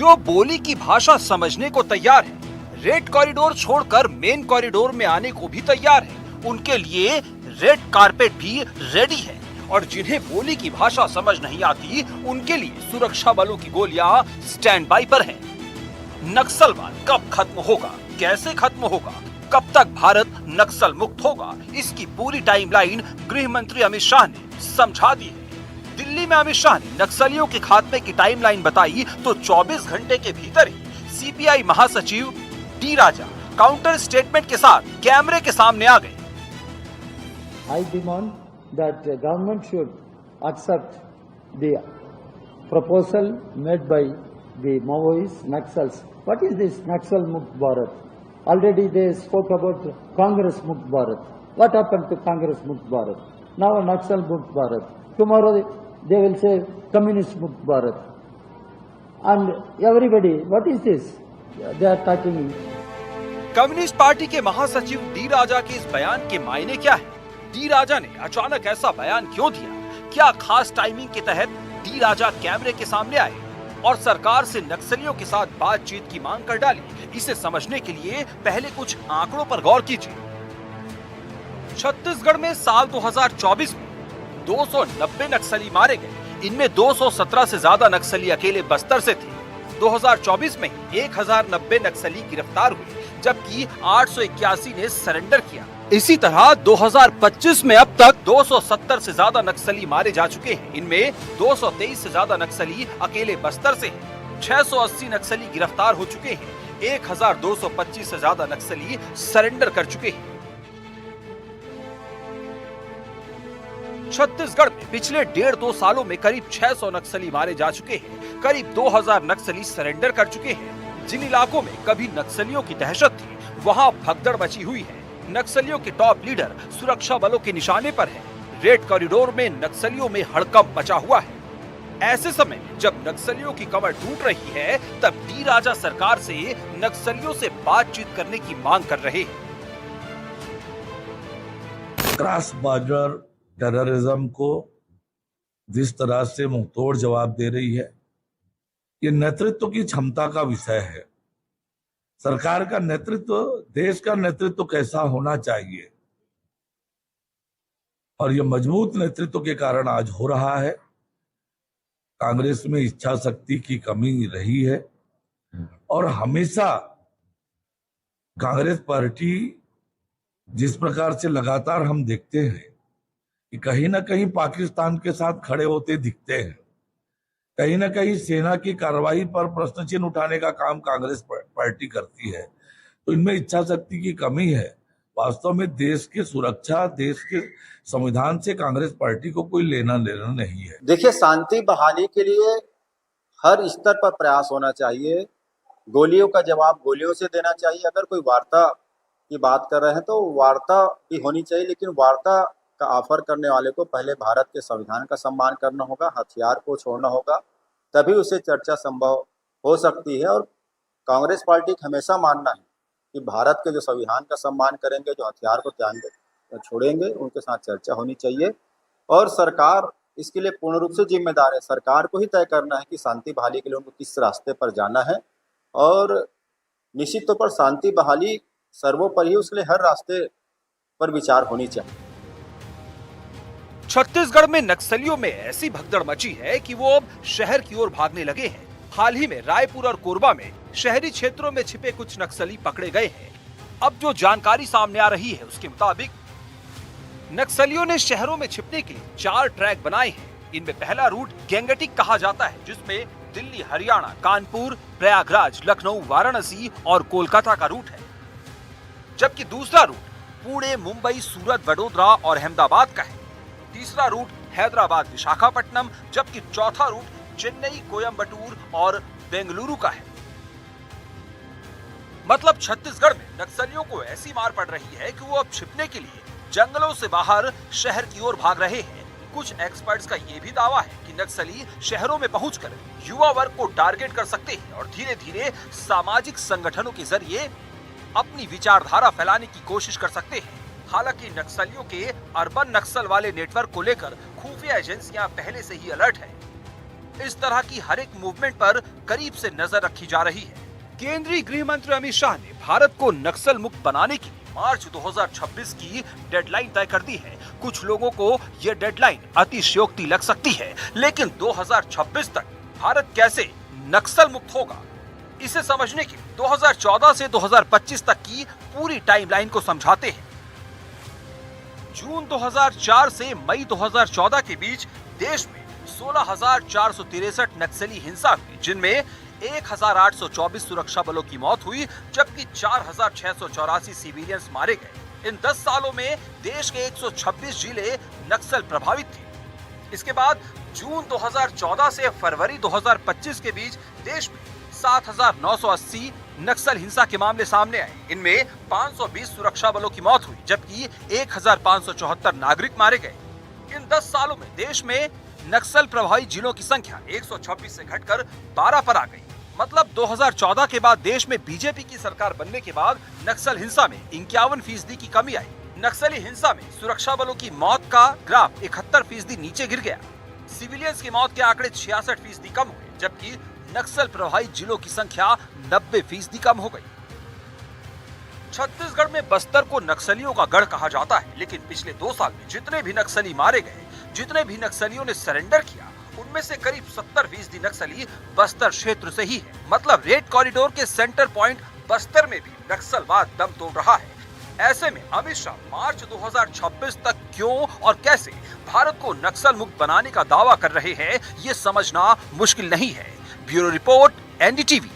जो बोली की भाषा समझने को तैयार है, रेड कॉरिडोर छोड़कर मेन कॉरिडोर में आने को भी तैयार है, उनके लिए रेड कारपेट भी रेडी है। और जिन्हें बोली की भाषा समझ नहीं आती, उनके लिए सुरक्षा बलों की गोलियां स्टैंड बाई पर हैं। नक्सलवाद कब खत्म होगा, कैसे खत्म होगा, कब तक भारत नक्सल मुक्त होगा, इसकी पूरी टाइमलाइन गृह मंत्री अमित शाह ने समझा दी है। दिल्ली में अमित शाह ने नक्सलियों के खात्मे की टाइमलाइन बताई तो 24 घंटे के भीतर ही सीपीआई महासचिव डी राजा काउंटर स्टेटमेंट के साथ कैमरे के सामने आ गए। I demand that the government should accept the proposal made by the Maoists, Naxals. What is this Naxal Mukt Bharat? Already they spoke about Congress Mukt Bharat. What happened to Congress Mukt Bharat? Now Naxal Mukt Bharat. Tomorrow they will say Communist Mukt Bharat. And everybody, what is this? They are talking. Communist party के महासचिव D राजा के इस बयान के मायने क्या है? D राजा ने अचानक ऐसा बयान क्यों दिया? क्या खास टाइमिंग के तहत डी राजा कैमरे के सामने आए और सरकार से नक्सलियों के साथ बातचीत की मांग कर डाली? इसे समझने के लिए पहले कुछ आंकड़ों पर गौर कीजिए। छत्तीसगढ़ में साल 2024 में 290 नक्सली मारे गए। इनमें 217 से ज्यादा नक्सली अकेले बस्तर से थे। 2024 में 1090 नक्सली गिरफ्तार हुए, जबकि 881 ने सरेंडर किया। इसी तरह 2025 में अब तक 270 से ज्यादा नक्सली मारे जा चुके हैं। इनमें 223 से ज्यादा नक्सली अकेले बस्तर से हैं। 680 नक्सली गिरफ्तार हो चुके हैं। 1225 से ज्यादा नक्सली सरेंडर कर चुके हैं। छत्तीसगढ़ में पिछले 1.5-2 सालों में करीब 600 नक्सली मारे जा चुके हैं। करीब 2000 नक्सली सरेंडर कर चुके हैं। जिन इलाकों में कभी नक्सलियों की दहशत थी, वहां भगदड़ मची हुई है। नक्सलियों के टॉप लीडर सुरक्षा बलों के निशाने पर हैं। रेड कॉरिडोर में नक्सलियों में हड़कंप मचा हुआ है। ऐसे समय में जब नक्सलियों की कमर टूट रही है, तब डी राजा सरकार से नक्सलियों से बातचीत करने की मांग कर रहे हैं। क्रॉस बॉर्डर टेररिज्म को जिस तरह से मुंहतोड़ जवाब दे रही है, ये नेतृत्व की क्षमता का विषय है। सरकार का नेतृत्व, देश का नेतृत्व कैसा होना चाहिए, और यह मजबूत नेतृत्व के कारण आज हो रहा है। कांग्रेस में इच्छा शक्ति की कमी रही है और हमेशा कांग्रेस पार्टी जिस प्रकार से लगातार हम देखते हैं कि कहीं ना कहीं पाकिस्तान के साथ खड़े होते दिखते हैं, कहीं ना कहीं सेना की कार्रवाई पर प्रश्न चिन्ह उठाने का काम कांग्रेस पार्टी करती है, तो इनमें इच्छा शक्ति की कमी है। वास्तव में देश की सुरक्षा, देश के संविधान से कांग्रेस पार्टी को कोई लेना देना नहीं है। देखिए, शांति बहाली के लिए हर स्तर पर प्रयास होना चाहिए। गोलियों का जवाब गोलियों से देना चाहिए। अगर कोई वार्ता की बात कर रहे हैं तो वार्ता भी होनी चाहिए, लेकिन वार्ता का ऑफर करने वाले को पहले भारत के संविधान का सम्मान करना होगा, हथियार को छोड़ना होगा, तभी उसे चर्चा संभव हो सकती है। और कांग्रेस पार्टी का हमेशा मानना है कि भारत के जो संविधान का सम्मान करेंगे, जो हथियार को छोड़ेंगे, उनके साथ चर्चा होनी चाहिए। और सरकार इसके लिए पूर्ण रूप से जिम्मेदार है। सरकार को ही तय करना है कि शांति बहाली के लिए उनको किस रास्ते पर जाना है, और निश्चित तौर पर शांति बहाली सर्वोपरि, उसके लिए हर रास्ते पर विचार होनी चाहिए। छत्तीसगढ़ में नक्सलियों में ऐसी भगदड़ मची है कि वो अब शहर की ओर भागने लगे हैं। हाल ही में रायपुर और कोरबा में शहरी क्षेत्रों में छिपे कुछ नक्सली पकड़े गए हैं। अब जो जानकारी सामने आ रही है, उसके मुताबिक नक्सलियों ने शहरों में छिपने के लिए 4 ट्रैक बनाए हैं। इनमें पहला रूट गैंगटिक कहा जाता है, जिसमें दिल्ली, हरियाणा, कानपुर, प्रयागराज, लखनऊ, वाराणसी और कोलकाता का रूट है। जबकि दूसरा रूट पुणे, मुंबई, सूरत, वडोदरा और अहमदाबाद का है। तीसरा रूट हैदराबाद, विशाखापट्टनम, जबकि चौथा रूट चेन्नई, कोयंबटूर और बेंगलुरु का है। मतलब छत्तीसगढ़ में नक्सलियों को ऐसी मार पड़ रही है कि वो अब छिपने के लिए जंगलों से बाहर शहर की ओर भाग रहे हैं। कुछ एक्सपर्ट्स का ये भी दावा है कि नक्सली शहरों में पहुंचकर युवा वर्ग को टारगेट कर सकते हैं और धीरे धीरे सामाजिक संगठनों के जरिए अपनी विचारधारा फैलाने की कोशिश कर सकते हैं। हालांकि नक्सलियों के अर्बन नक्सल वाले नेटवर्क को लेकर खुफिया एजेंसियां पहले से ही अलर्ट है। इस तरह की हर एक मूवमेंट पर करीब से नजर रखी जा रही है। केंद्रीय गृह मंत्री अमित शाह ने भारत को नक्सल मुक्त बनाने के लिए मार्च 2026 की डेडलाइन तय कर दी है। कुछ लोगों को यह डेडलाइन अतिशयोक्ति लग सकती है, लेकिन 2026 तक भारत कैसे नक्सल मुक्त होगा, इसे समझने के लिए 2014 से 2025 तक की पूरी टाइमलाइन को समझाते हैं। जून 2004 से मई 2014 के बीच देश में 16,463 नक्सली हिंसा हुई, जिनमें 1,824 सुरक्षा बलों की मौत हुई, जबकि 4,684 सिविलियंस मारे गए। इन 10 सालों में देश के 126 जिले नक्सल प्रभावित थे। इसके बाद जून 2014 से फरवरी 2025 के बीच देश में 7,980 नक्सल हिंसा के मामले सामने आए। इनमें 520 सुरक्षा बलों की मौत हुई, जबकि 1,574 नागरिक मारे गए। इन 10 सालों में देश में नक्सल प्रभावित जिलों की संख्या 126 से घटकर 12 पर आ गई। मतलब 2014 के बाद देश में बीजेपी की सरकार बनने के बाद नक्सल हिंसा में 51% की कमी आई। नक्सली हिंसा में सुरक्षा बलों की मौत का ग्राफ 71% नीचे गिर गया। सिविलियंस की मौत के आंकड़े 66% कम हुए, जबकि नक्सल प्रभावित जिलों की संख्या 90% कम हो गई। छत्तीसगढ़ में बस्तर को नक्सलियों का गढ़ कहा जाता है, लेकिन पिछले 2 साल में जितने भी नक्सली मारे गए, जितने भी नक्सलियों ने सरेंडर किया, उनमें से करीब 70% नक्सली बस्तर क्षेत्र से ही है। मतलब रेड कॉरिडोर के सेंटर पॉइंट बस्तर में भी नक्सलवाद दम तोड़ रहा है। ऐसे में अमित शाह मार्च 2026 तक क्यों और कैसे भारत को नक्सल मुक्त बनाने का दावा कर रहे हैं, ये समझना मुश्किल नहीं है। Bureau report, NDTV.